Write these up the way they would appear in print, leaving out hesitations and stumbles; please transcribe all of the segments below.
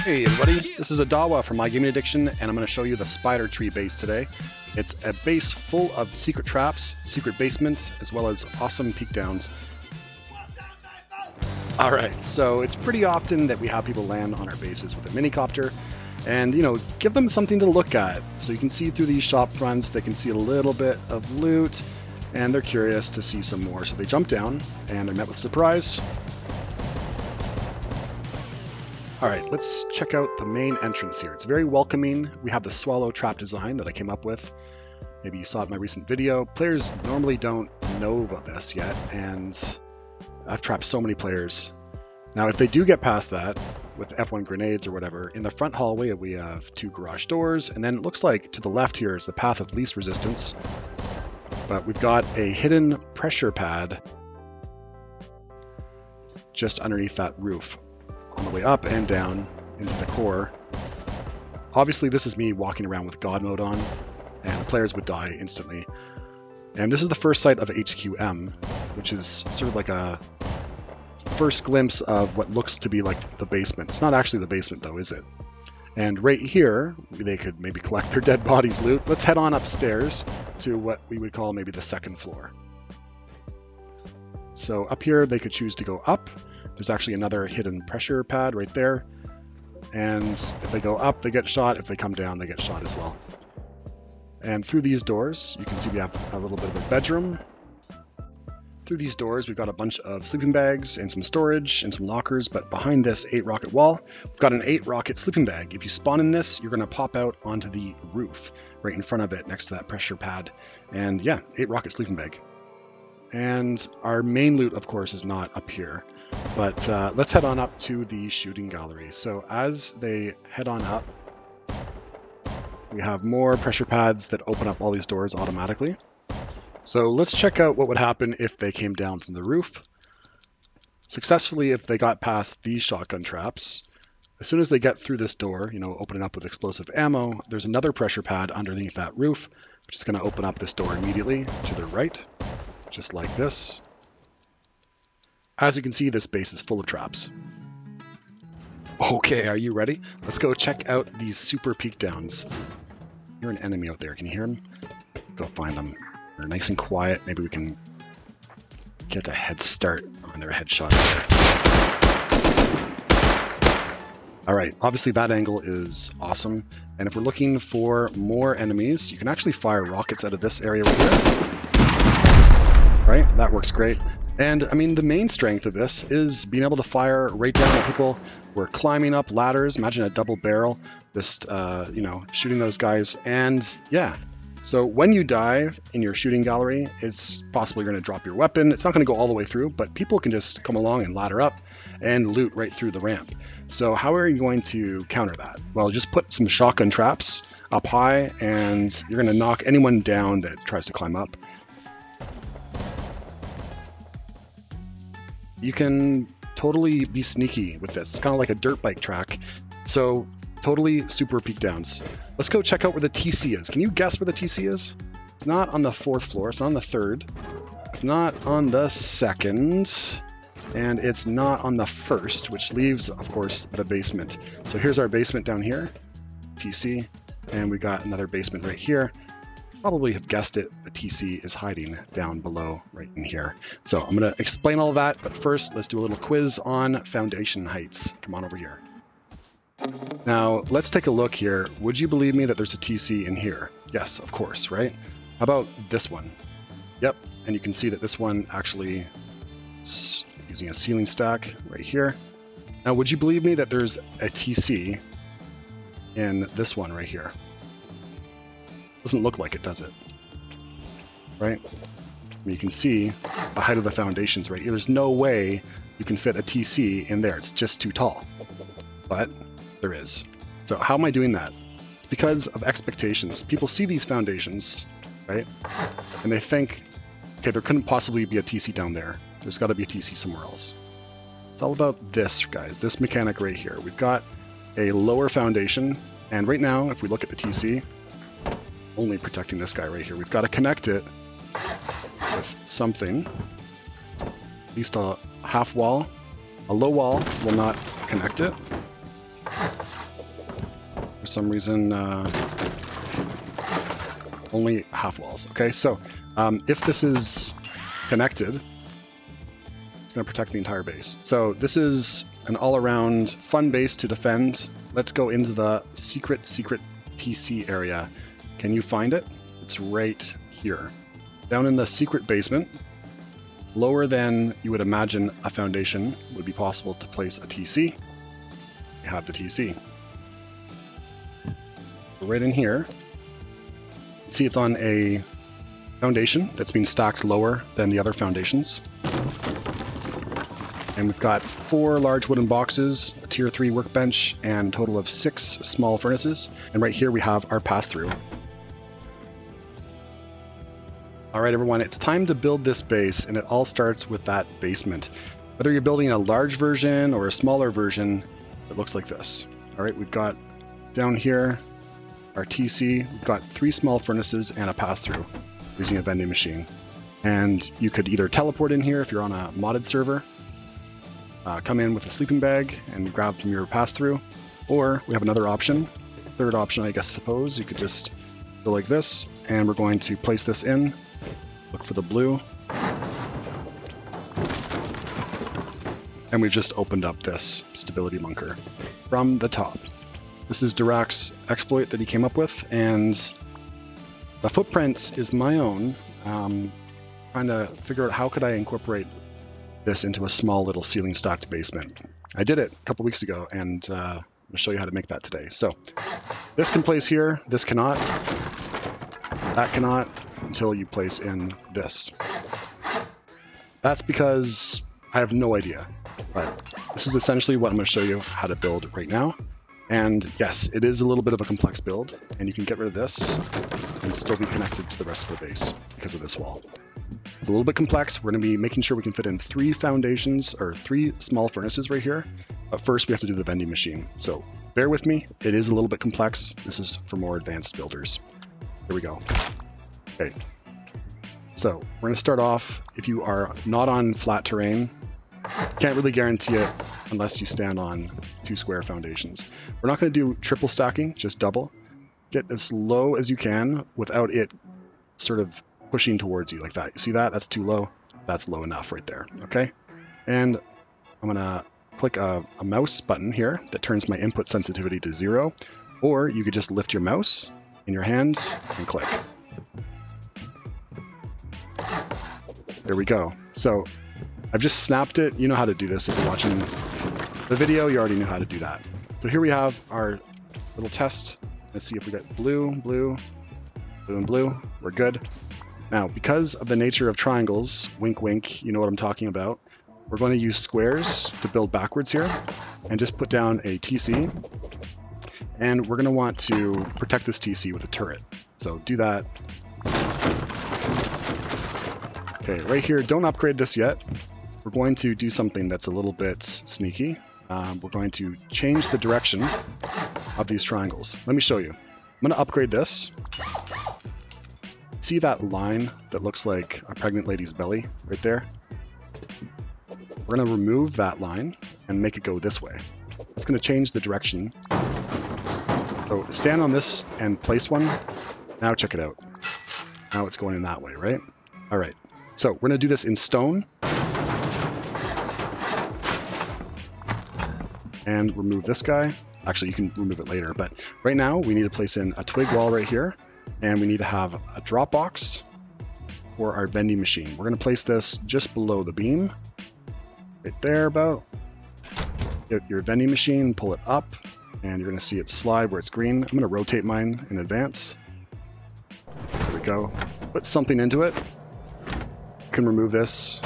Hey everybody, this is ODAWA from My Gaming Addiction, and I'm going to show you the Spider Tree base today. It's a base full of secret traps, secret basements, as well as awesome peek downs. Alright, so it's pretty often that we have people land on our bases with a minicopter, and give them something to look at. So you can see through these shop fronts, they can see a little bit of loot, and they're curious to see some more. So they jump down, and they're met with surprise. Alright, let's check out the main entrance here. It's very welcoming. We have the swallow trap design that I came up with. Maybe you saw it in my recent video. Players normally don't know about this yet, and I've trapped so many players. Now, if they do get past that with F1 grenades or whatever, in the front hallway we have 2 garage doors, and then it looks like to the left here is the path of least resistance. But we've got a hidden pressure pad just underneath that roof, on the way up and down into the core. Obviously, this is me walking around with God mode on, and players would die instantly. And this is the first sight of HQM, which is sort of like a first glimpse of what looks to be like the basement. It's not actually the basement though, is it? And right here, they could maybe collect their dead bodies loot. Let's head on upstairs to what we would call maybe the second floor. So up here, they could choose to go up. There's actually another hidden pressure pad right there. And if they go up, they get shot. If they come down, they get shot as well. And through these doors, you can see we have a little bit of a bedroom. Through these doors, we've got a bunch of sleeping bags and some storage and some lockers. But behind this 8-rocket wall, we've got an 8-rocket sleeping bag. If you spawn in this, you're going to pop out onto the roof right in front of it next to that pressure pad. And yeah, 8-rocket sleeping bag. And our main loot, of course, is not up here. But let's head on up to the shooting gallery. So as they head on up, we have more pressure pads that open up all these doors automatically. So let's check out what would happen if they came down from the roof. Successfully, if they got past these shotgun traps, as soon as they get through this door, opening up with explosive ammo, there's another pressure pad underneath that roof, which is going to open up this door immediately to their right, just like this. As you can see, this base is full of traps. Okay, are you ready? Let's go check out these super peek downs. You're an enemy out there. Can you hear them? Go find them. They're nice and quiet. Maybe we can get a head start on their headshot. All right, obviously that angle is awesome. And if we're looking for more enemies, you can actually fire rockets out of this area right here. Right, that works great. And I mean, the main strength of this is being able to fire right down at people. We're climbing up ladders. Imagine a double barrel, just, shooting those guys. And yeah, so when you die in your shooting gallery, it's possible you're going to drop your weapon. It's not going to go all the way through, but people can just come along and ladder up and loot right through the ramp. So how are you going to counter that? Well, just put some shotgun traps up high, and you're going to knock anyone down that tries to climb up. You can totally be sneaky with this. It's kind of like a dirt bike track. So totally super peek downs. Let's go check out where the TC is. Can you guess where the TC is? It's not on the 4th floor. It's not on the 3rd. It's not on the 2nd. And it's not on the 1st, which leaves, of course, the basement. So here's our basement down here, TC. And we got another basement right here. Probably have guessed it, the TC is hiding down below right in here. So I'm going to explain all of that, but first let's do a little quiz on foundation heights. Come on over here. Now let's take a look here. Would you believe me that there's a TC in here? Yes, of course, right? How about this one? Yep, and you can see that this one actually is using a ceiling stack right here. Now would you believe me that there's a TC in this one right here? Doesn't look like it, does it? Right? You can see the height of the foundations right here. There's no way you can fit a TC in there. It's just too tall. But there is. So how am I doing that? It's because of expectations. People see these foundations, right? And they think, okay, there couldn't possibly be a TC down there. There's got to be a TC somewhere else. It's all about this, guys. This mechanic right here. We've got a lower foundation. And right now, if we look at the TC, only protecting this guy right here. We've got to connect it with something, at least a half wall. A low wall will not connect it. some reason only half walls. Okay, so if this is connected, it's going to protect the entire base. So this is an all-around fun base to defend. Let's go into the secret TC area. Can you find it? It's right here. Down in the secret basement, lower than you would imagine a foundation would be possible to place a TC. You have the TC. Right in here, see it's on a foundation that's being stacked lower than the other foundations. And we've got 4 large wooden boxes, a tier 3 workbench, and a total of 6 small furnaces. And right here we have our pass-through. All right, everyone, it's time to build this base, and it all starts with that basement. Whether you're building a large version or a smaller version, it looks like this. All right, we've got down here our TC, we've got 3 small furnaces and a pass-through using a vending machine. And you could either teleport in here if you're on a modded server, come in with a sleeping bag and grab from your pass-through, or we have another option, third option I suppose, you could just go like this, and we're going to place this in, look for the blue, and we've just opened up this stability bunker from the top. This is Dirac's exploit that he came up with, and the footprint is my own. Trying to figure out how could I incorporate this into a small little ceiling stacked basement. I did it a couple weeks ago, and I'm going to show you how to make that today. So this can place here, this cannot, that cannot, until you place in this. That's because I have no idea, but this is essentially what I'm going to show you how to build right now. And yes, it is a little bit of a complex build, and you can get rid of this and still be connected to the rest of the base because of this wall. It's a little bit complex. We're going to be making sure we can fit in 3 foundations or 3 small furnaces right here. But first we have to do the vending machine. So bear with me. It is a little bit complex. This is for more advanced builders. Here we go. Okay. So we're going to start off, if you are not on flat terrain, can't really guarantee it unless you stand on 2 square foundations. We're not going to do triple stacking, just double. Get as low as you can without it sort of pushing towards you like that. You see that? That's too low. That's low enough right there. Okay. And I'm going to click a mouse button here that turns my input sensitivity to 0. Or you could just lift your mouse in your hand and click. There we go. So I've just snapped it. You know how to do this if you're watching the video. You already knew how to do that. So here we have our little test. Let's see if we get blue, blue, blue, and blue. We're good. Now, because of the nature of triangles, wink, wink, you know what I'm talking about, we're going to use squares to build backwards here and just put down a TC. And we're going to want to protect this TC with a turret. So do that. Okay, right here, don't upgrade this yet. We're going to do something that's a little bit sneaky. We're going to change the direction of these triangles. Let me show you. I'm going to upgrade this. See that line that looks like a pregnant lady's belly right there? We're going to remove that line and make it go this way. It's going to change the direction. So stand on this and place one. Now check it out. Now it's going in that way, right? All right. So we're going to do this in stone. And remove this guy. Actually, you can remove it later, but right now we need to place in a twig wall right here, and we need to have a drop box for our vending machine. We're going to place this just below the beam, right there about. Get your vending machine, pull it up, and you're going to see it slide where it's green. I'm going to rotate mine in advance. There we go. Put something into it. You can remove this.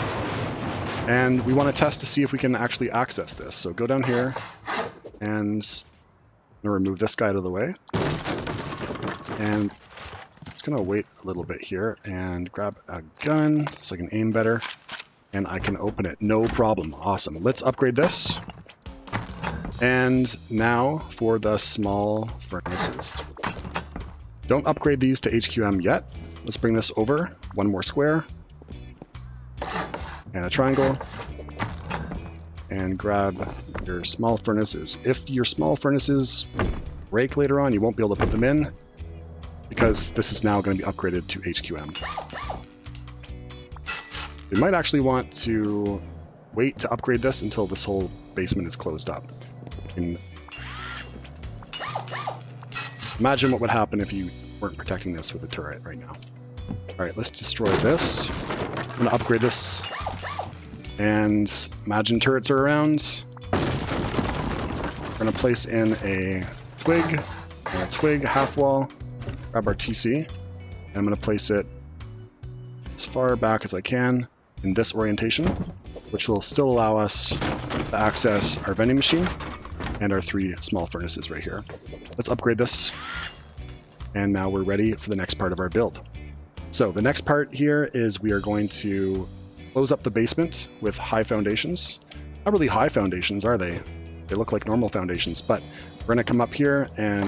And we want to test to see if we can actually access this. So go down here, and I'm going to remove this guy out of the way. And I'm just going to wait a little bit here and grab a gun so I can aim better. And I can open it, no problem. Awesome. Let's upgrade this. And now for the small furnaces. Don't upgrade these to HQM yet. Let's bring this over. One more square. And a triangle, and grab your small furnaces. If your small furnaces break later on, you won't be able to put them in because this is now going to be upgraded to HQM. You might actually want to wait to upgrade this until this whole basement is closed up. And imagine what would happen if you weren't protecting this with a turret right now. Alright, let's destroy this. I'm going to upgrade this. And imagine turrets are around. We're going to place in a twig, half wall, grab our TC, and I'm going to place it as far back as I can in this orientation, which will still allow us to access our vending machine and our 3 small furnaces right here. Let's upgrade this, and now we're ready for the next part of our build. So the next part here is we are going to close up the basement with high foundations. Not really high foundations, are they? They look like normal foundations, but we're going to come up here and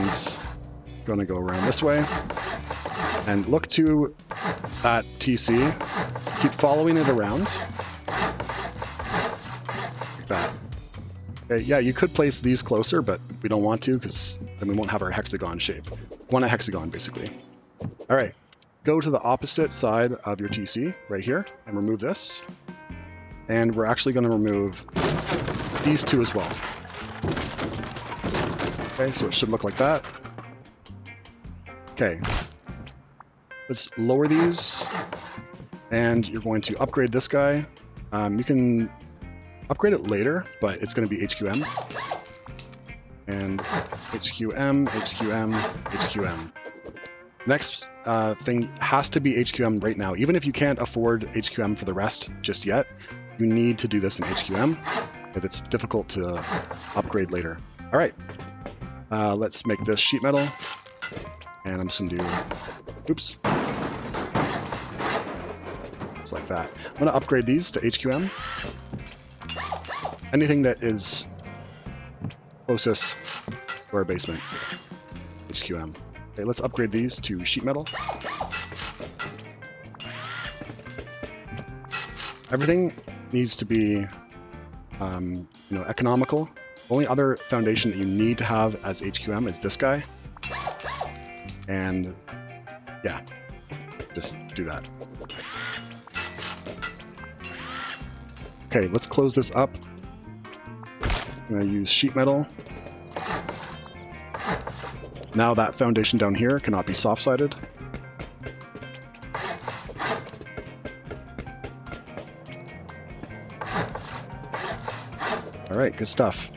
going to go around this way and look to that TC. Keep following it around like that. Okay, yeah, you could place these closer, but we don't want to because then we won't have our hexagon shape. We want a hexagon, basically. All right, go to the opposite side of your TC right here and remove this. And we're actually going to remove these 2 as well. Okay, so it should look like that. Okay, let's lower these, and you're going to upgrade this guy. You can upgrade it later, but it's going to be HQM. And HQM, HQM, HQM. Next thing has to be HQM right now. Even if you can't afford HQM for the rest just yet, you need to do this in HQM, because it's difficult to upgrade later. All right, let's make this sheet metal. And I'm just going to do, oops, just like that. I'm going to upgrade these to HQM. Anything that is closest to our basement, HQM. Okay, let's upgrade these to sheet metal. Everything needs to be, economical. The only other foundation that you need to have as HQM is this guy. And yeah, just do that. Okay, let's close this up. I'm going to use sheet metal. Now that foundation down here cannot be soft-sided. All right, good stuff.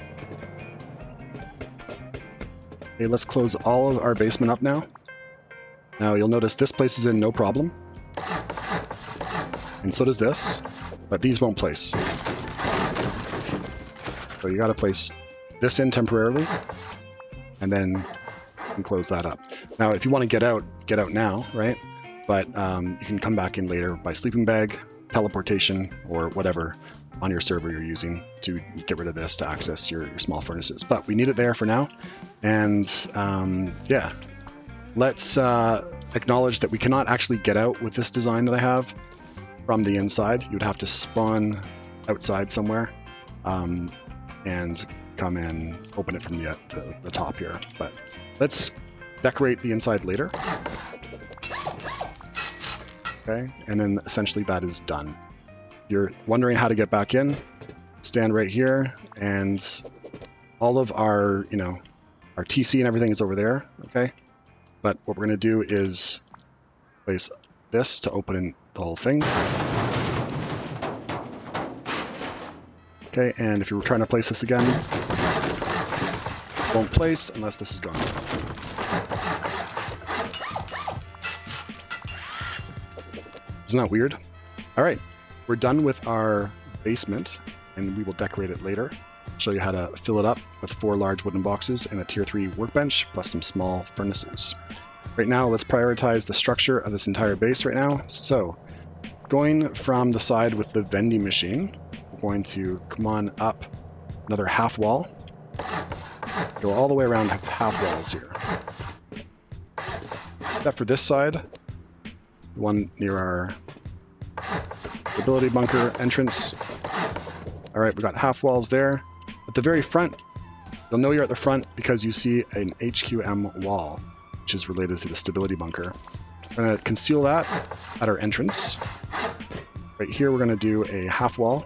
Okay, let's close all of our basement up now. Now you'll notice this places in no problem. And so does this, but these won't place. So you gotta place this in temporarily, and then you can close that up. Now if you want to get out now, right? But you can come back in later by sleeping bag, teleportation, or whatever on your server you're using to get rid of this to access your small furnaces. But we need it there for now. And yeah, let's acknowledge that we cannot actually get out with this design that I have from the inside. You'd have to spawn outside somewhere and come and open it from the top here. But let's decorate the inside later. Okay, and then essentially that is done. You're wondering how to get back in, stand right here, and all of our, our TC and everything is over there, okay? But what we're gonna do is place this to open the whole thing. Okay, and if you were trying to place this again, it won't place unless this is gone. Isn't that weird? All right, we're done with our basement, and we will decorate it later. Show you how to fill it up with 4 large wooden boxes and a tier 3 workbench, plus some small furnaces. Right now, let's prioritize the structure of this entire base right now. So, going from the side with the vending machine, we're going to come on up another half wall. Go all the way around half walls here. Except for this side, the one near our stability bunker entrance. All right, we've got half walls there. At the very front, You'll know you're at the front because you see an HQM wall, which is related to the stability bunker. We're going to conceal that at our entrance. Right here, we're going to do a half wall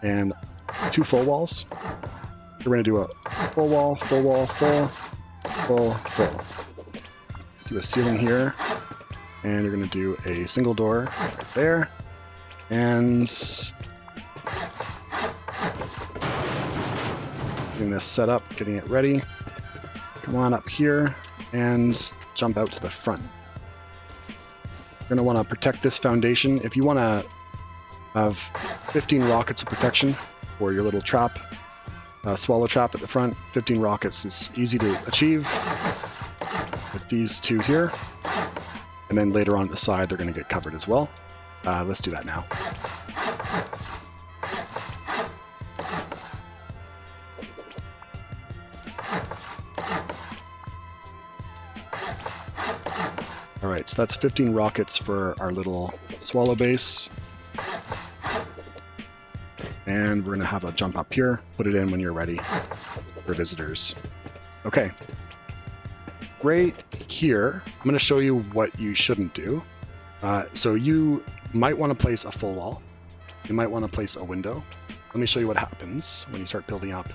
and 2 full walls. We're going to do a full wall, full wall, full, full, full. Do a ceiling here, and you're going to do a single door right there, and getting this set up, getting it ready. Come on up here and jump out to the front. You're going to want to protect this foundation. If you want to have 15 rockets of protection for your little trap, swallow trap at the front, 15 rockets is easy to achieve with these 2 here. And then later on the side, they're going to get covered as well. Let's do that now. All right, so that's 15 rockets for our little swallow base. And we're gonna have a jump up here, put it in when you're ready for visitors. Okay, right here, I'm gonna show you what you shouldn't do. So you might wanna place a full wall. You might wanna place a window. Let me show you what happens when you start building up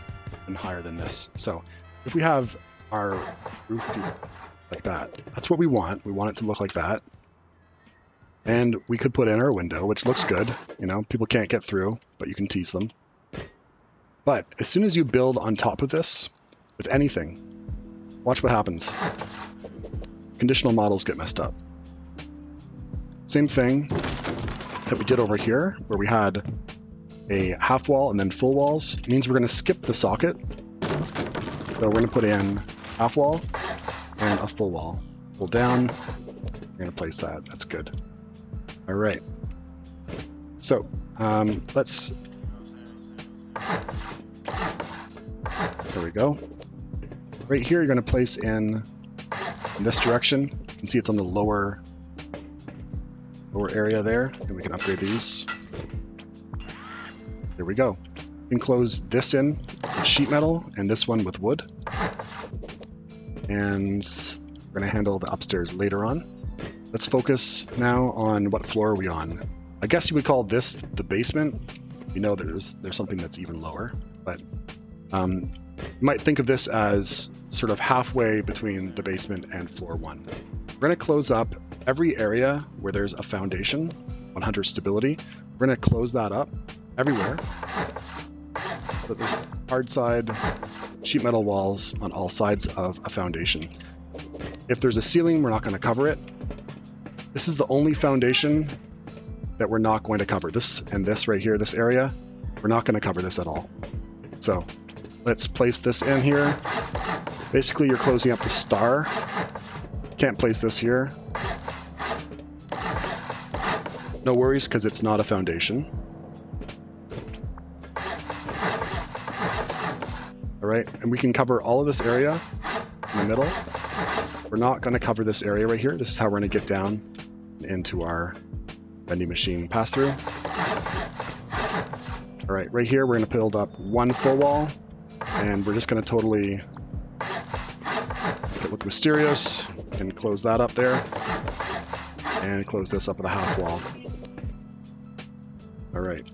and higher than this. So if we have our roof like that, that's what we want. We want it to look like that. And we could put in our window, which looks good. You know, people can't get through, but you can tease them. But as soon as you build on top of this with anything, watch what happens. Conditional models get messed up. Same thing that we did over here, where we had a half wall and then full walls. It means we're going to skip the socket. So we're going to put in half wall and a full wall. Pull down, we're going to place that. That's good. All right. So let's, there we go. Right here, you're going to place in this direction. You can see it's on the lower area there, and we can upgrade these. There we go. You can close this in with sheet metal and this one with wood. And we're going to handle the upstairs later on. Let's focus now on what floor are we on. I guess you would call this the basement. You know there's something that's even lower, but you might think of this as sort of halfway between the basement and floor 1. We're going to close up every area where there's a foundation on Hunter stability. We're going to close that up everywhere. So there's hard side sheet metal walls on all sides of a foundation. If there's a ceiling, we're not going to cover it. This is the only foundation that we're not going to cover. This and this right here, this area, we're not going to cover this at all. So let's place this in here. Basically, you're closing up the star. Can't place this here. No worries, because it's not a foundation. All right, and we can cover all of this area in the middle. We're not going to cover this area right here. This is how we're going to get down into our vending machine pass-through. All right, right here, we're going to build up 1 full wall, and we're just going to totally make it look mysterious and close that up there, and close this up with a half wall. All right.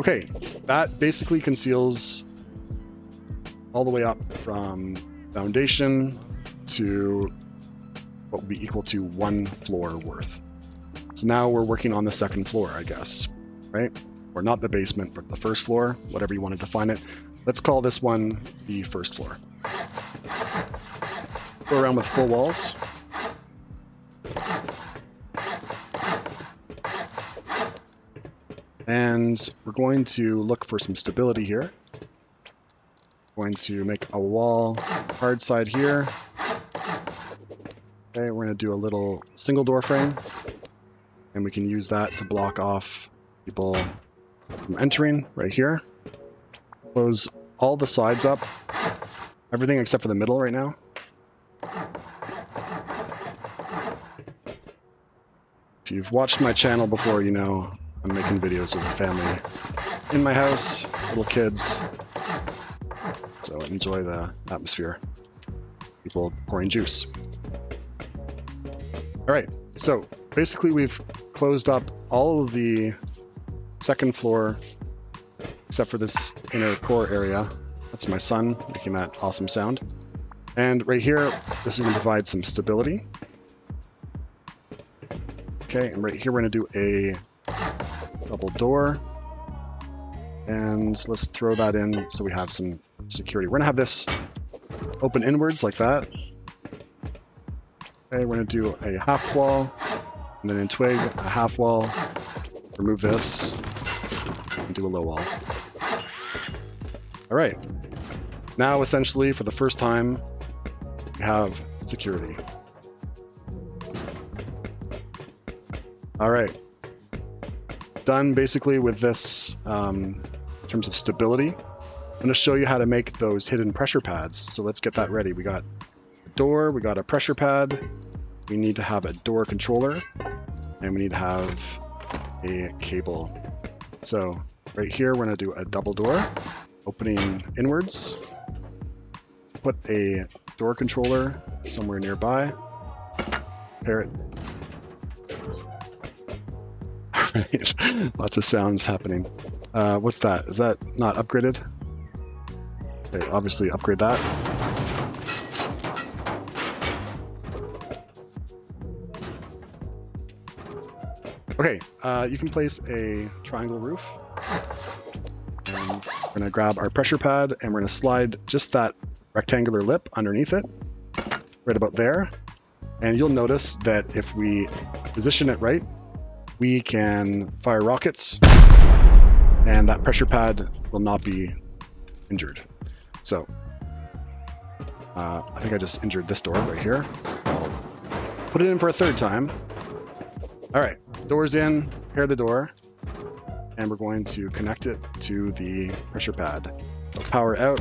Okay, that basically conceals all the way up from foundation to what would be equal to 1 floor worth. So now we're working on the 2nd floor, I guess, right? Or not the basement, but the 1st floor, whatever you want to define it. Let's call this one the 1st floor. Go around with full walls. And we're going to look for some stability here. Going to make a wall hard side here. Okay, we're going to do a little single door frame, and we can use that to block off people from entering right here. Close all the sides up, everything except for the middle right now. If you've watched my channel before, you know I'm making videos with the family in my house little kids. So enjoy the atmosphere. People pouring juice. All right, so basically we've closed up all of the second floor except for this inner core area. That's my son making that awesome sound. And right here, this is going to provide some stability. Okay, and right here we're going to do a double door. And let's throw that in so we have some security. We're going to have this open inwards like that. Okay, we're going to do a half wall, and then in twig, a half wall. Remove this, and do a low wall. All right. Now, essentially, for the first time, we have security. All right. Done basically with this in terms of stability. I'm going to show you how to make those hidden pressure pads. So let's get that ready. We got a door, we got a pressure pad, we need to have a door controller, and we need to have a cable. So right here, we're going to do a double door, opening inwards. Put a door controller somewhere nearby. Pair it. Lots of sounds happening. What's that? Is that not upgraded? Okay, obviously upgrade that. Okay, you can place a triangle roof. And we're going to grab our pressure pad and we're going to slide just that rectangular lip underneath it, right about there. And you'll notice that if we position it right, we can fire rockets and that pressure pad will not be injured. So I think I just injured this door right here. I'll put it in for a third time. All right, door's in, pair the door, and we're going to connect it to the pressure pad. Power out,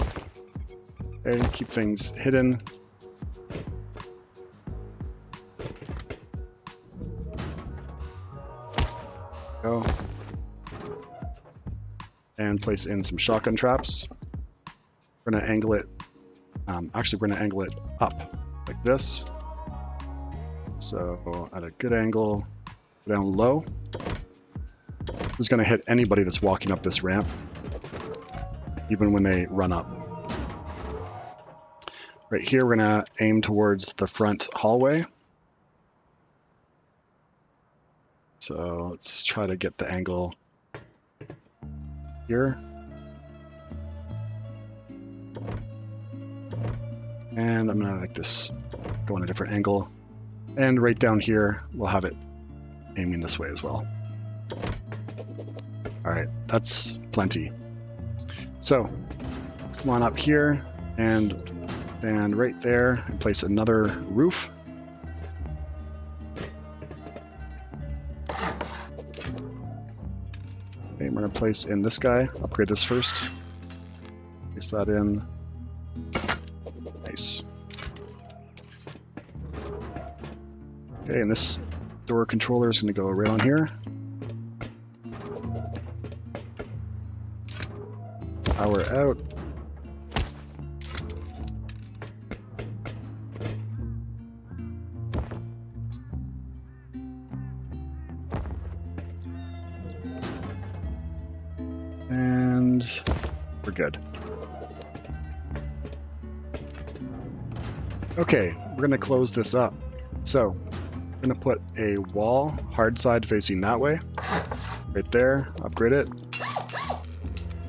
and keep things hidden. Go. And place in some shotgun traps. We're going to angle it, actually we're going to angle it up like this. So at a good angle, go down low. Who's going to hit anybody that's walking up this ramp, even when they run up. Right here, we're going to aim towards the front hallway. So let's try to get the angle here. And I'm going to like this, go on a different angle. And right down here, we'll have it aiming this way as well. All right, that's plenty. So come on up here and right there and place another roof. Okay, I'm going to place in this guy, upgrade this first. Place that in. Nice. Okay, and this door controller is going to go right on here. Power out. And we're good. Okay, we're going to close this up. So I'm going to put a wall hard side facing that way, right there, upgrade it.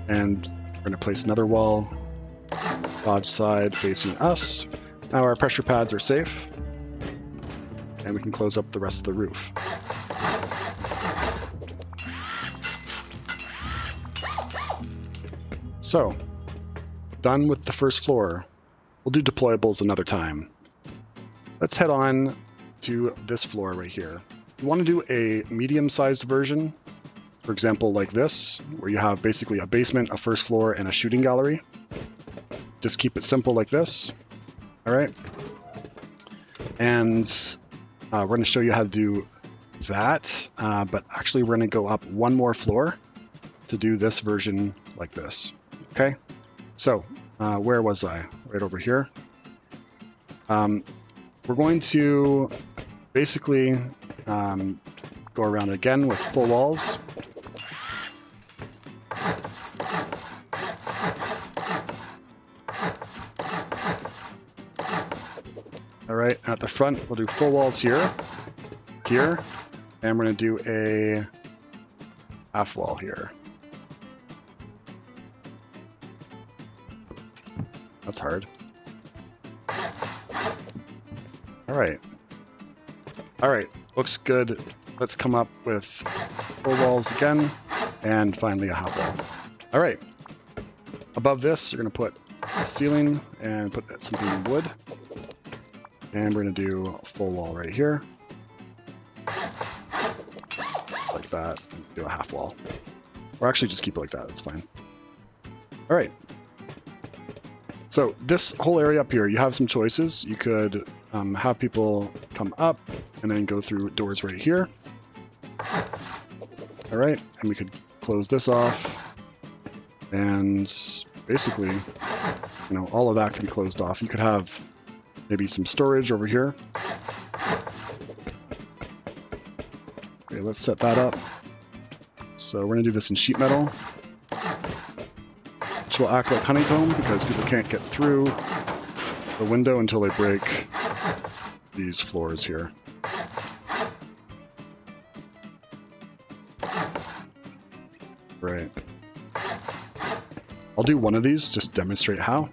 And we're going to place another wall broad side facing us. Now our pressure pads are safe, and we can close up the rest of the roof. So, done with the first floor. We'll do deployables another time. Let's head on to this floor right here. You want to do a medium-sized version. For example, like this, where you have basically a basement, a first floor, and a shooting gallery. Just keep it simple like this. All right. And we're going to show you how to do that. But actually, we're going to go up one more floor. to do this version like this. Okay, so where was I? Right over here. We're going to basically go around again with full walls. All right, at the front, we'll do full walls here, and we're going to do a half wall here. That's hard. All right. All right, looks good. Let's come up with full walls again, and finally a half wall. All right. Above this, you're going to put a ceiling and put something in wood. And we're going to do a full wall right here. Like that. Do a half wall. Or actually just keep it like that. That's fine. All right. So this whole area up here, you have some choices. You could have people come up and then go through doors right here. All right. And we could close this off. And basically, you know, all of that can be closed off. You could have maybe some storage over here. Okay, let's set that up. So we're gonna do this in sheet metal. Which will act like honeycomb because people can't get through the window until they break these floors here. Right. I'll do one of these, just demonstrate how.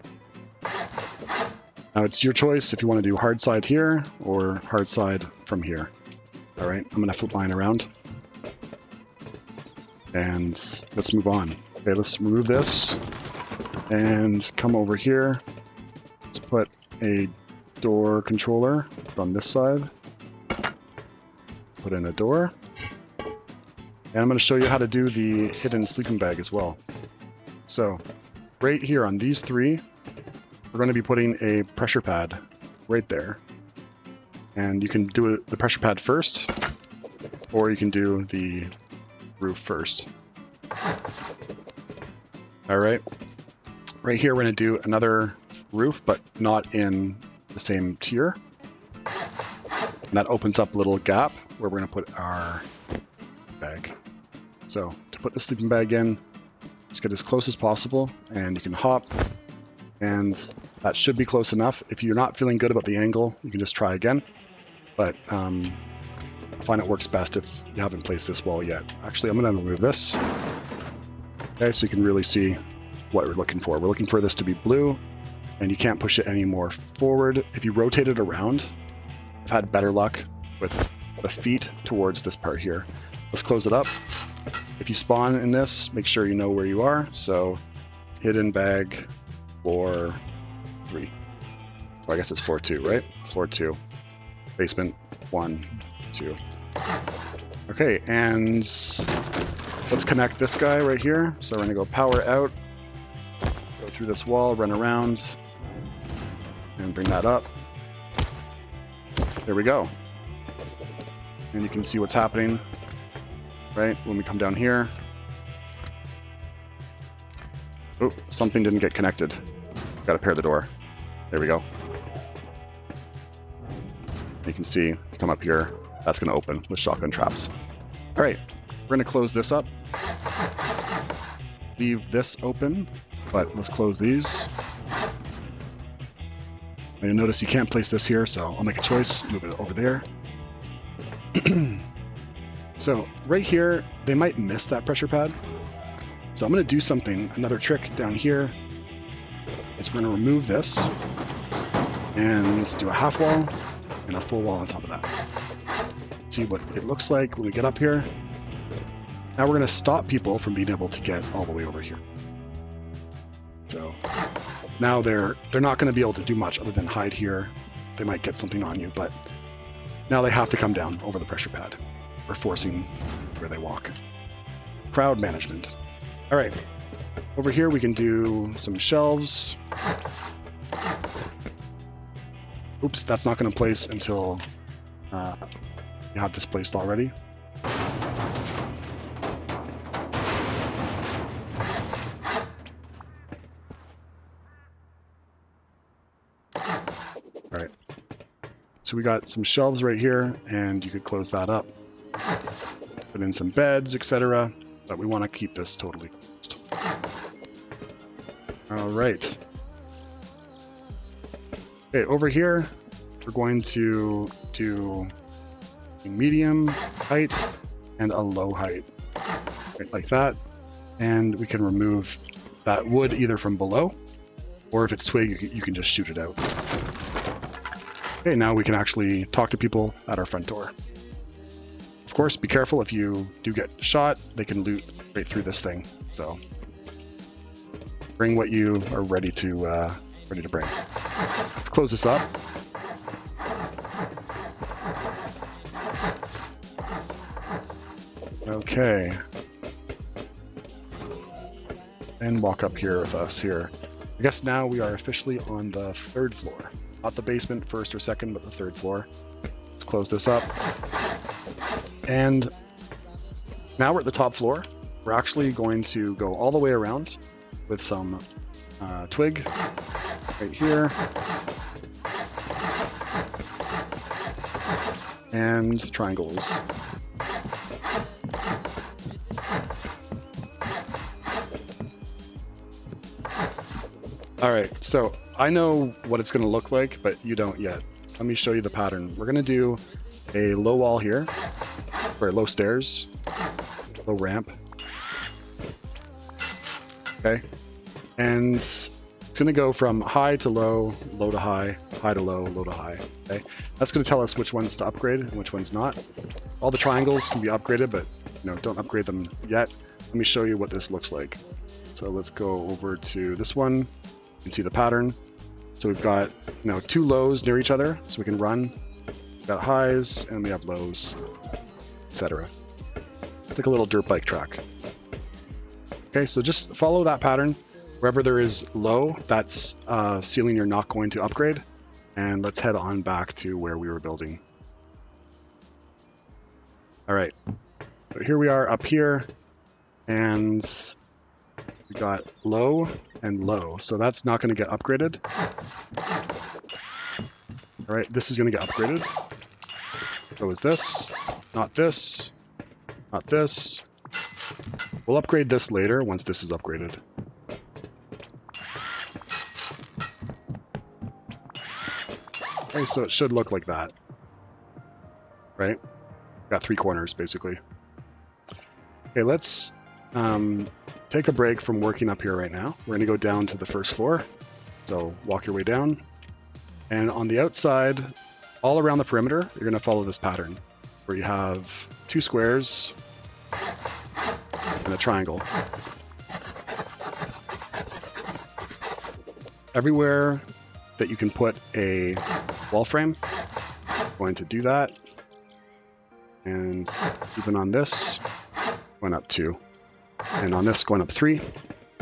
Now it's your choice if you want to do hard side here or hard side from here. All right, I'm gonna flip mine around. And let's move on. Okay, let's remove this and come over here. Let's put a door controller from this side. Put in a door. And I'm gonna show you how to do the hidden sleeping bag as well. So right here on these three, we're going to be putting a pressure pad right there. And you can do the pressure pad first, or you can do the roof first. All right. Right here, we're going to do another roof, but not in the same tier. And that opens up a little gap where we're going to put our bag. So to put the sleeping bag in, let's get as close as possible, and you can hop. And that should be close enough. If you're not feeling good about the angle, you can just try again. But I find it works best if you haven't placed this wall yet. Actually, I'm going to remove this. Okay, so you can really see what we're looking for. We're looking for this to be blue, and you can't push it any more forward. If you rotate it around, I've had better luck with the feet towards this part here. Let's close it up. If you spawn in this, make sure you know where you are. So hidden bag, floor 3. So I guess it's floor 2, right? Floor 2. Basement 1, 2. Okay, and let's connect this guy right here. So we're gonna go power out, go through this wall, run around, and bring that up. There we go. And you can see what's happening, right? When we come down here. Oh, something didn't get connected. Got to pair the door. There we go. You can see, you come up here, that's going to open with shotgun traps. All right, we're going to close this up. Leave this open, but let's close these. And you'll notice you can't place this here, so I'll make a choice, move it over there. So right here, they might miss that pressure pad. So I'm going to do something, another trick down here. Is we're going to remove this and do a half wall and a full wall on top of that. See what it looks like when we get up here. Now we're going to stop people from being able to get all the way over here. So now they're not going to be able to do much other than hide here. They might get something on you, but now they have to come down over the pressure pad. We're forcing where they walk. Crowd management. All right, over here we can do some shelves. Oops, that's not going to place until you have this placed already. All right. So we got some shelves right here, and you could close that up. Put in some beds, etc. But we want to keep this totally closed. All right. Okay, over here, we're going to do a medium height and a low height, right, like that. And we can remove that wood either from below, or if it's twig, you can just shoot it out. Okay, now we can actually talk to people at our front door. Of course, be careful if you do get shot, they can loot right through this thing. So bring what you are ready to bring. Let's close this up. Okay. And walk up here with us here. I guess now we are officially on the 3rd floor. Not the basement, 1st or 2nd, but the 3rd floor. Let's close this up. And now we're at the top floor. We're actually going to go all the way around with some twig right here. And triangles. All right, so I know what it's going to look like, but you don't yet. Let me show you the pattern. We're going to do a low wall here, or low stairs, low ramp. Okay, and it's going to go from high to low, low to high, high to low, low to high. Okay, that's going to tell us which ones to upgrade and which ones not. All the triangles can be upgraded, but don't upgrade them yet. Let me show you what this looks like. So let's go over to this one. You can see the pattern. So we've got 2 lows near each other, so we can run. We've got highs and we have lows, etc. It's like a little dirt bike track. Okay, so just follow that pattern. Wherever there is low, that's ceiling you're not going to upgrade. And let's head on back to where we were building. All right, so here we are up here, and we got low and low, so that's not going to get upgraded. All right, this is going to get upgraded. So is this, not this, not this. We'll upgrade this later once this is upgraded. Okay, so it should look like that, right? Got 3 corners basically. Okay, let's take a break from working up here right now. We're going to go down to the 1st floor. So walk your way down. And on the outside, all around the perimeter, you're going to follow this pattern where you have 2 squares and a triangle. Everywhere that you can put a wall frame, I'm going to do that. And even on this, going up 2. And on this, going up 3.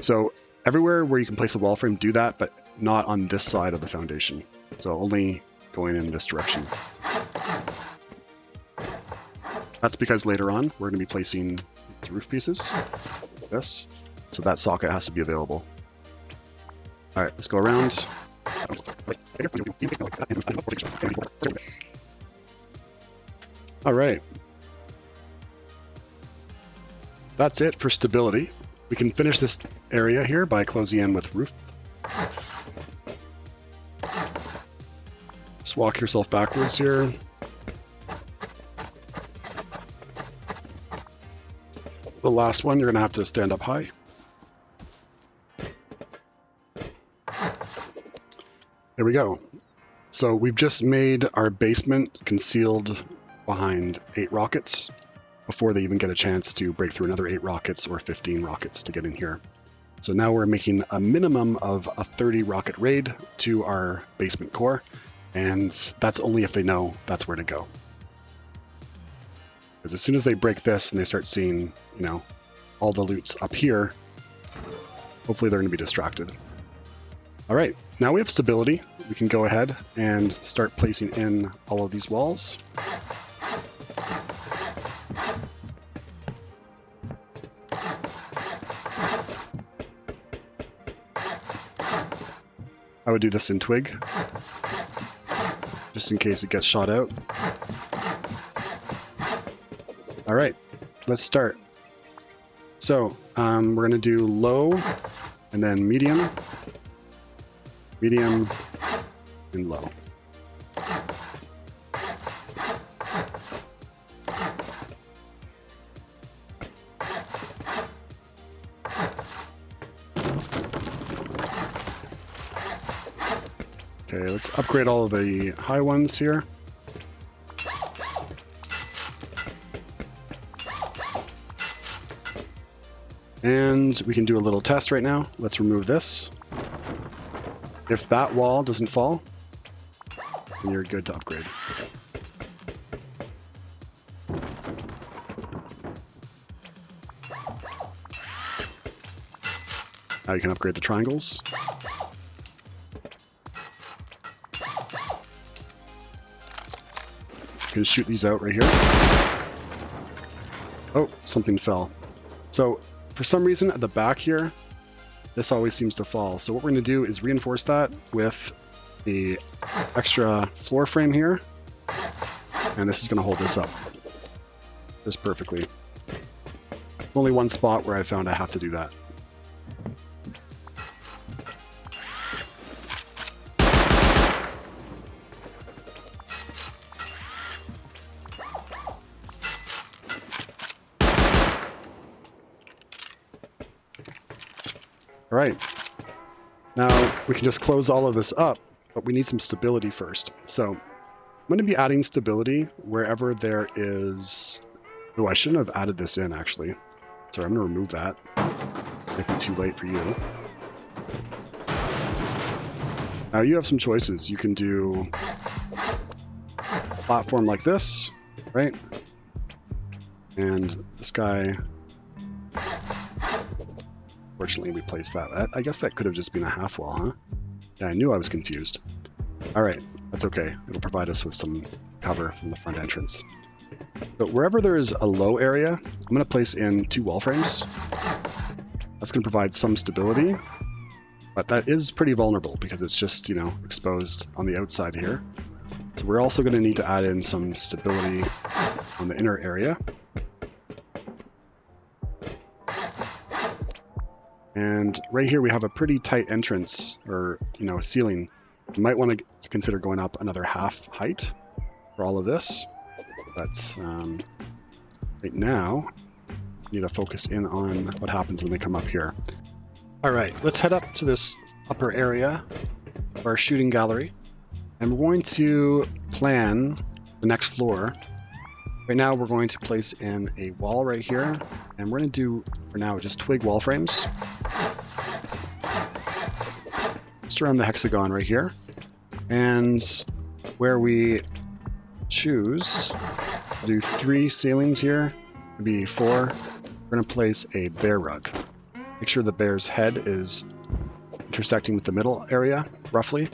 So everywhere where you can place a wall frame, do that, but not on this side of the foundation. So only going in this direction. That's because later on, we're going to be placing the roof pieces, like this. So that socket has to be available. All right, let's go around. All right. That's it for stability. We can finish this area here by closing in with roof. Just walk yourself backwards here. The last one, you're going to have to stand up high. There we go. So we've just made our basement concealed behind 8 rockets before they even get a chance to break through another 8 rockets or 15 rockets to get in here. So now we're making a minimum of a 30 rocket raid to our basement core, and that's only if they know that's where to go. Because as soon as they break this and they start seeing, all the loot's up here, hopefully they're going to be distracted. All right, now we have stability. We can go ahead and start placing in all of these walls. I would do this in twig. just in case it gets shot out. All right, let's start. So we're going to do low, and then medium, medium, and low. Okay, let's upgrade all of the high ones here. And we can do a little test right now. Let's remove this. If that wall doesn't fall, then you're good to upgrade. Now you can upgrade the triangles. You can shoot these out right here. Oh, something fell. So for some reason at the back here, this always seems to fall. So what we're going to do is reinforce that with the extra floor frame here. And this is going to hold this up just perfectly. Only one spot where I found I have to do that. All right, now we can just close all of this up, but we need some stability first. So I'm going to be adding stability wherever there is... Oh, I shouldn't have added this in, actually. Sorry, I'm going to remove that. Might be too late for you. Now you have some choices. You can do a platform like this, right? And this guy... Fortunately, we placed that. I guess that could have just been a half wall, huh? Yeah, I knew I was confused. All right, that's okay. It'll provide us with some cover from the front entrance. But wherever there is a low area, I'm going to place in 2 wall frames. That's going to provide some stability, but that is pretty vulnerable because it's just, you know, exposed on the outside here. So we're also going to need to add in some stability on the inner area. And right here we have a pretty tight entrance, or, you know, ceiling. You might want to consider going up another half height for all of this. But right now, we need to focus in on what happens when they come up here. All right, let's head up to this upper area of our shooting gallery. And we're going to plan the next floor. Right now we're going to place in a wall right here. And we're going to do, for now, just twig wall frames. Just around the hexagon right here. And where we choose to do 3 ceilings here, maybe 4, we're going to place a bear rug. Make sure the bear's head is intersecting with the middle area, roughly.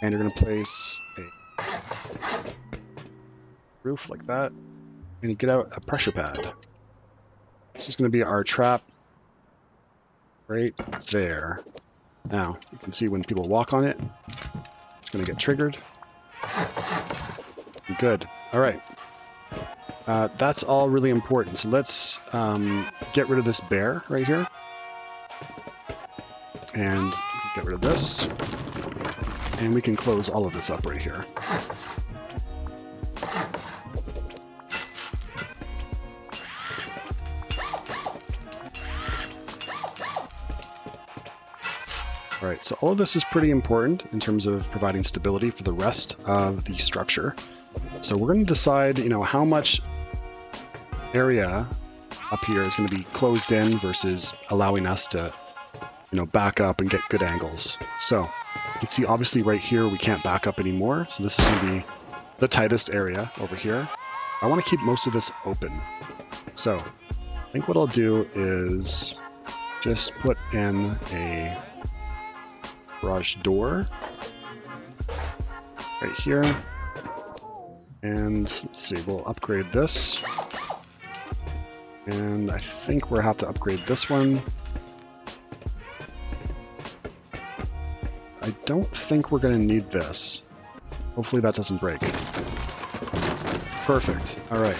And you're going to place a roof like that. And you get out a pressure pad. This is going to be our trap right there. Now, you can see when people walk on it, it's going to get triggered. Good. All right. That's all really important. So let's get rid of this bear right here. And get rid of this. And we can close all of this up right here. All right, so all of this is pretty important in terms of providing stability for the rest of the structure. So we're going to decide, you know, how much area up here is going to be closed in versus allowing us to, you know, back up and get good angles. So you can see obviously right here we can't back up anymore. So this is going to be the tightest area over here. I want to keep most of this open. So I think what I'll do is just put in a garage door right here, and let's see, we'll upgrade this, and I think we'll have to upgrade this one. I don't think we're going to need this. Hopefully that doesn't break. Perfect. All right.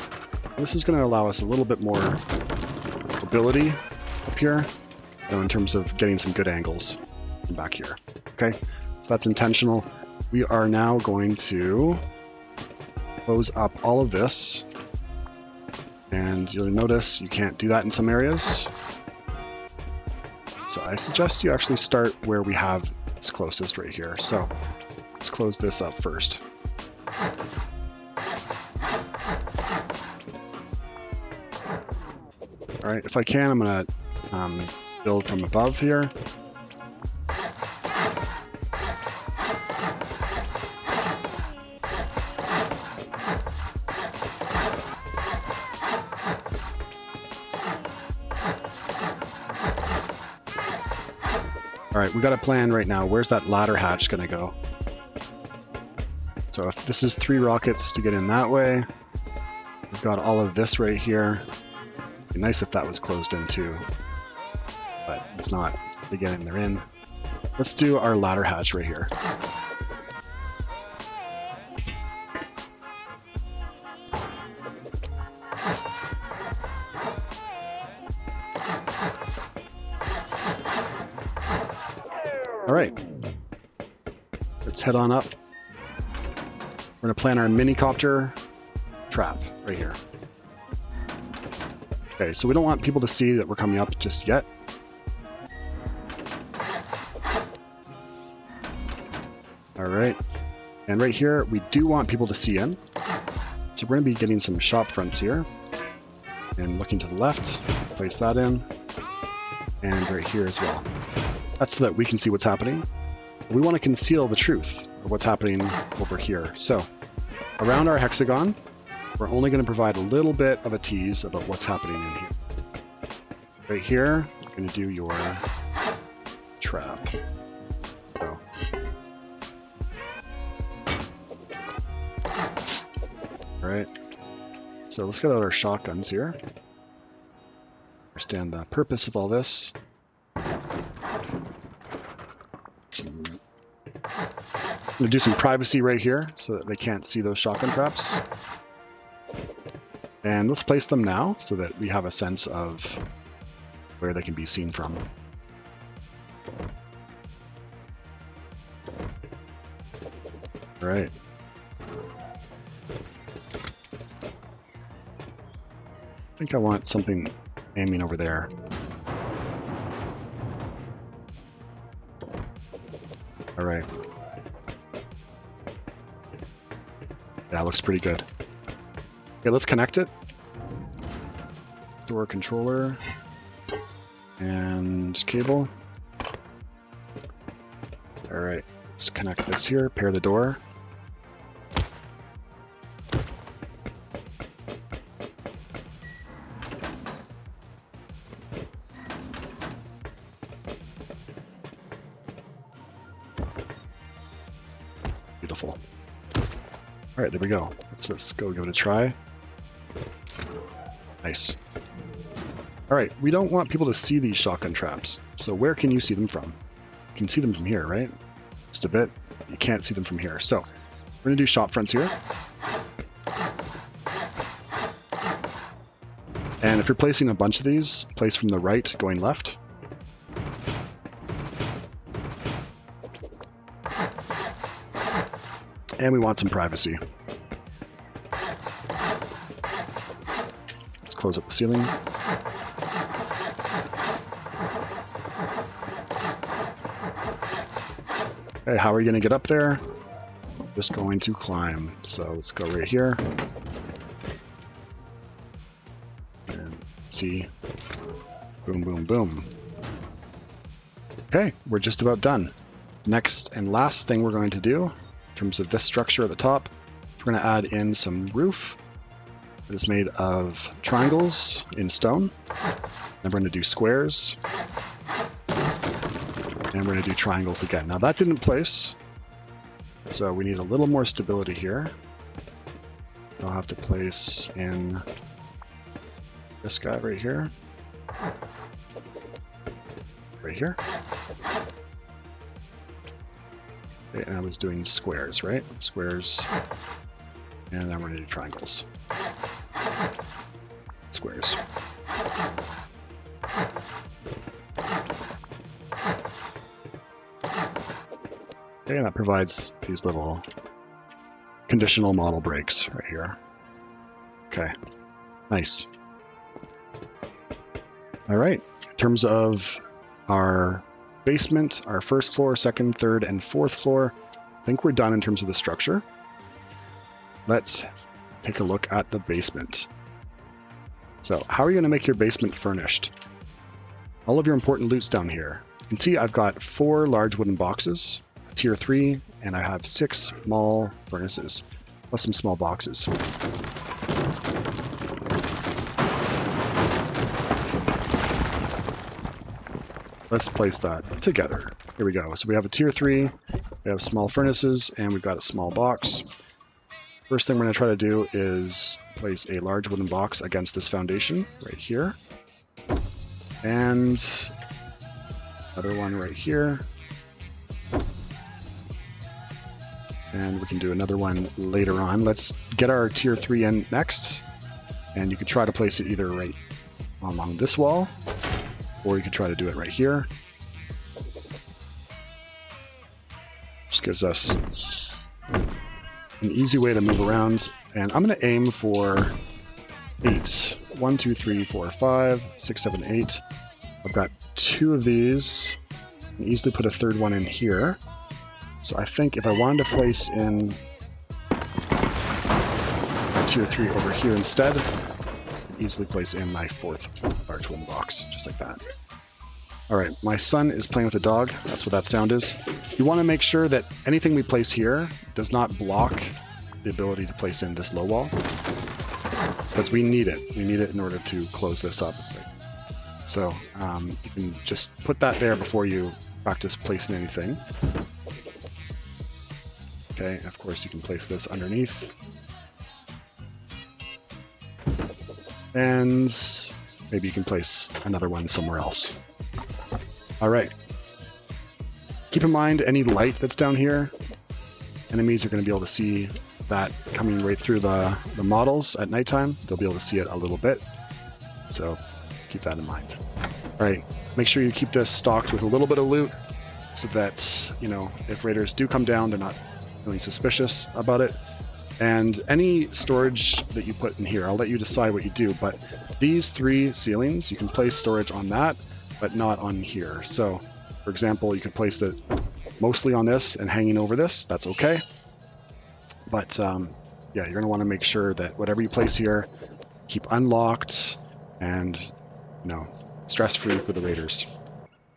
This is going to allow us a little bit more mobility up here, in terms of getting some good angles from back here. Okay, so that's intentional. We are now going to close up all of this, and you'll notice you can't do that in some areas. So I suggest you actually start where we have its closest right here. So let's close this up first. All right, if I can, I'm gonna build from above here. All right, we got a plan right now. Where's that ladder hatch gonna go? So if this is 3 rockets to get in that way, we've got all of this right here. It'd be nice if that was closed in too, but it's not. Again, they're in. Let's do our ladder hatch right here. All right, let's head on up. We're gonna plan our mini-copter trap right here. Okay, so we don't want people to see that we're coming up just yet. All right, and right here, we do want people to see in. So we're gonna be getting some shop fronts here and looking to the left, place that in, and right here as well. That's so that we can see what's happening. We want to conceal the truth of what's happening over here. So around our hexagon, we're only going to provide a little bit of a tease about what's happening in here. Right here, you're going to do your trap. So. All right. So let's get out our shotguns here. Understand the purpose of all this. I'm going to do some privacy right here so that they can't see those shotgun traps. And let's place them now so that we have a sense of where they can be seen from. All right. I think I want something aiming over there. All right. Yeah, looks pretty good. Okay, let's connect it. Door controller and cable. All right, let's connect this here, pair the door. Beautiful. All right, there we go. Let's go give it a try. Nice. All right, we don't want people to see these shotgun traps. So where can you see them from? You can see them from here, right? Just a bit. You can't see them from here. So we're gonna do shop fronts here. And if you're placing a bunch of these, place from the right going left. And we want some privacy. Let's close up the ceiling. Okay, how are you going to get up there? Just going to climb. So let's go right here. And see. Boom, boom, boom. Okay, we're just about done. Next and last thing we're going to do, in terms of this structure at the top, we're going to add in some roof that is made of triangles in stone. Then we're going to do squares. And we're going to do triangles again. Now that didn't place, so we need a little more stability here. I'll have to place in this guy right here. Right here. Okay, and I was doing squares, right? Squares. And I'm going to do triangles. Squares. Okay, and that provides these little conditional model breaks right here. Okay, nice. All right, in terms of our basement, our first floor, second, third, and fourth floor, I think we're done in terms of the structure. Let's take a look at the basement. So how are you going to make your basement furnished? All of your important loot's down here. You can see I've got 4 large wooden boxes, tier 3, and I have 6 small furnaces, plus some small boxes. Let's place that together. Here we go. So we have a tier 3, we have small furnaces, and we've got a small box. First thing we're going to try to do is place a large wooden box against this foundation right here. And another one right here. And we can do another one later on. Let's get our tier 3 in next. And you can try to place it either right along this wall, or you can try to do it right here. Just gives us an easy way to move around. And I'm going to aim for 8. 1, 2, 3, 4, 5, 6, 7, 8. I've got 2 of these. I can easily put a third one in here. So I think if I wanted to place in tier 3 over here instead, I can easily place in my 4th large wooden box, just like that. All right, my son is playing with a dog. That's what that sound is. You want to make sure that anything we place here does not block the ability to place in this low wall, because we need it. We need it in order to close this up. So you can just put that there before you practice placing anything. Okay, of course you can place this underneath. And maybe you can place another one somewhere else. All right. Keep in mind any light that's down here. Enemies are going to be able to see that coming right through the models at nighttime. They'll be able to see it a little bit. So keep that in mind. All right, make sure you keep this stocked with a little bit of loot so that, you know, if raiders do come down, they're not feeling suspicious about it. And any storage that you put in here, I'll let you decide what you do, but these 3 ceilings, you can place storage on that, but not on here. So, for example, you could place it mostly on this and hanging over this. That's okay. But yeah, you're going to want to make sure that whatever you place here, keep unlocked and, you know, stress-free for the raiders.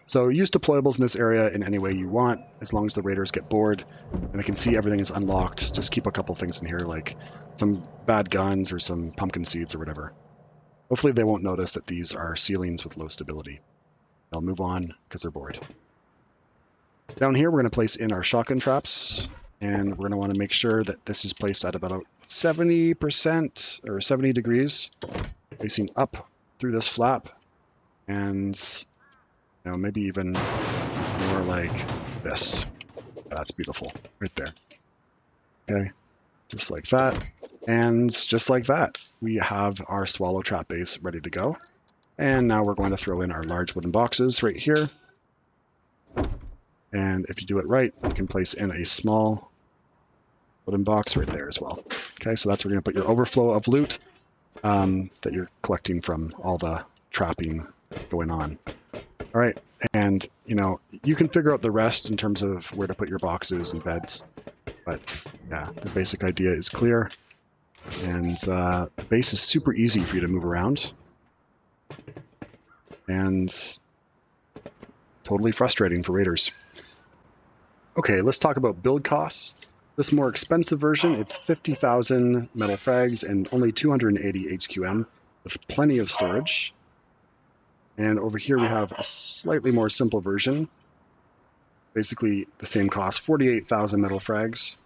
So use deployables in this area in any way you want, as long as the raiders get bored and they can see everything is unlocked. Just keep a couple things in here, like some bad guns or some pumpkin seeds or whatever. Hopefully they won't notice that these are ceilings with low stability. They'll move on because they're bored. Down here, we're going to place in our shotgun traps, and we're going to want to make sure that this is placed at about 70% or 70 degrees, facing up through this flap, and you know, maybe even more like this. That's beautiful right there. Okay, just like that. And just like that, we have our swallow trap base ready to go. And now we're going to throw in our large wooden boxes right here. And if you do it right, you can place in a small wooden box right there as well. Okay, so that's where you're going to put your overflow of loot that you're collecting from all the trapping going on. All right, and you know, you can figure out the rest in terms of where to put your boxes and beds, but yeah, the basic idea is clear, and the base is super easy for you to move around, and totally frustrating for raiders. Okay, let's talk about build costs. This more expensive version, it's 50,000 metal frags and only 280 HQM with plenty of storage. And over here we have a slightly more simple version, basically the same cost, 48,000 metal frags.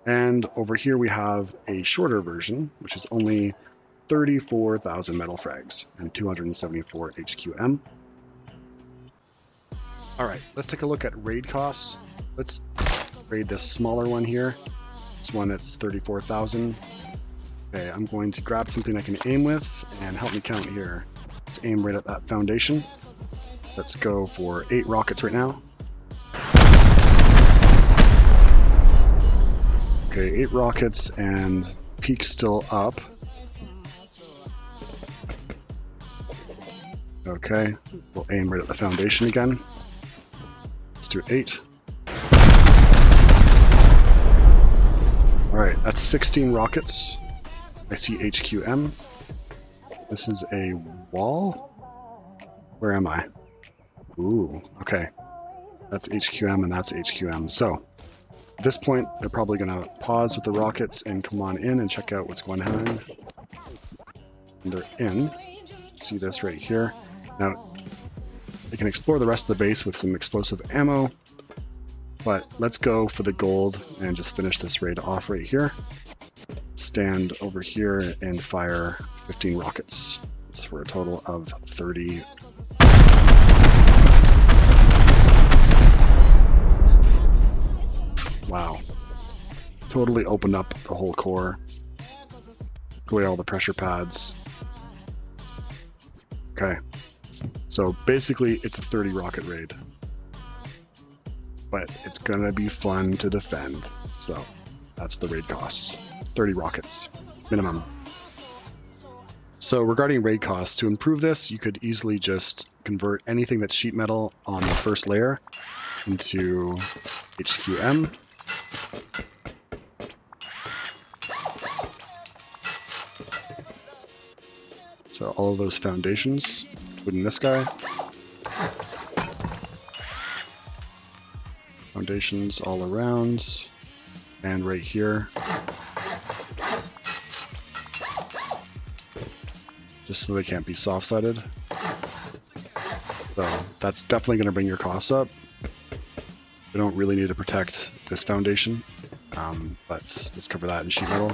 And over here we have a shorter version, which is only 34,000 metal frags and 274 HQM. All right, let's take a look at raid costs. Let's raid this smaller one here. This one that's 34,000. Okay, I'm going to grab something I can aim with and help me count here. Let's aim right at that foundation. Let's go for 8 rockets right now. Okay, 8 rockets and peak still up. Okay, we'll aim right at the foundation again. Let's do 8. Alright, that's 16 rockets. I see HQM. This is a wall? Where am I? Ooh, okay. That's HQM and that's HQM. So, at this point, they're probably going to pause with the rockets and come on in and check out what's going on. And they're in. See this right here. Now, they can explore the rest of the base with some explosive ammo, but let's go for the gold and just finish this raid off right here. Stand over here and fire 15 rockets. It's for a total of 30. Wow. Totally opened up the whole core. Took away all the pressure pads. Okay. So basically it's a 30 rocket raid. But it's gonna be fun to defend. So that's the raid costs. 30 rockets, minimum. So regarding raid costs, to improve this, you could easily just convert anything that's sheet metal on the first layer into HQM. So all of those foundations, including this guy. Foundations all around, and right here. Just so they can't be soft-sided. So that's definitely going to bring your costs up. We don't really need to protect this foundation, but let's cover that in sheet metal.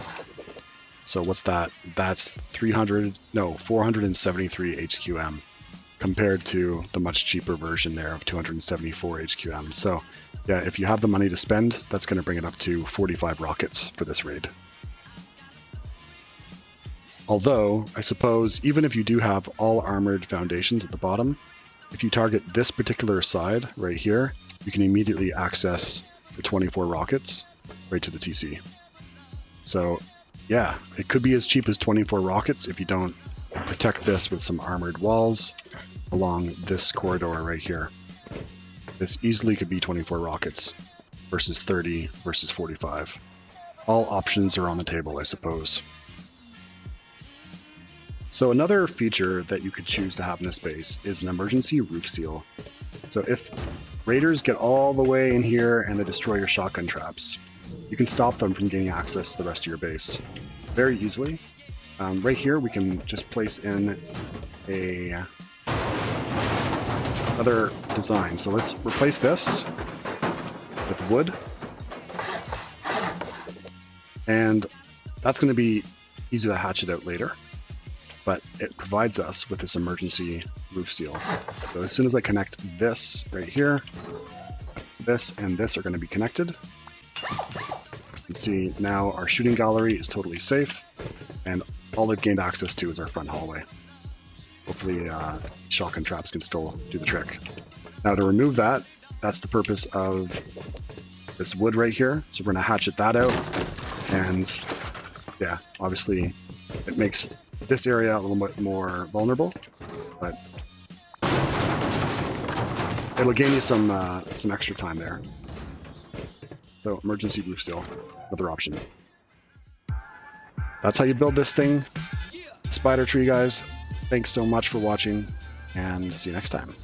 So what's that? That's 473 HQM compared to the much cheaper version there of 274 HQM. So yeah, if you have the money to spend, that's going to bring it up to 45 rockets for this raid. Although, I suppose, even if you do have all armored foundations at the bottom, if you target this particular side right here, you can immediately access the 24 rockets right to the TC. So yeah, it could be as cheap as 24 rockets if you don't protect this with some armored walls along this corridor right here. This easily could be 24 rockets versus 30 versus 45. All options are on the table, I suppose. So another feature that you could choose to have in this base is an emergency roof seal. So if raiders get all the way in here and they destroy your shotgun traps, you can stop them from gaining access to the rest of your base very easily. Right here we can just place in another design. So let's replace this with wood. And that's going to be easy to hatch it out later. But it provides us with this emergency roof seal. So as soon as I connect this right here, this and this are going to be connected. You can see now our shooting gallery is totally safe, and all they've gained access to is our front hallway. Hopefully shotgun traps can still do the trick. Now to remove that, that's the purpose of this wood right here. So we're going to hatchet that out, and yeah, obviously it makes this area a little bit more vulnerable, but it'll gain you some extra time there. So emergency roof seal, another option. That's how you build this thing. Spider tree, guys. Thanks so much for watching, and see you next time.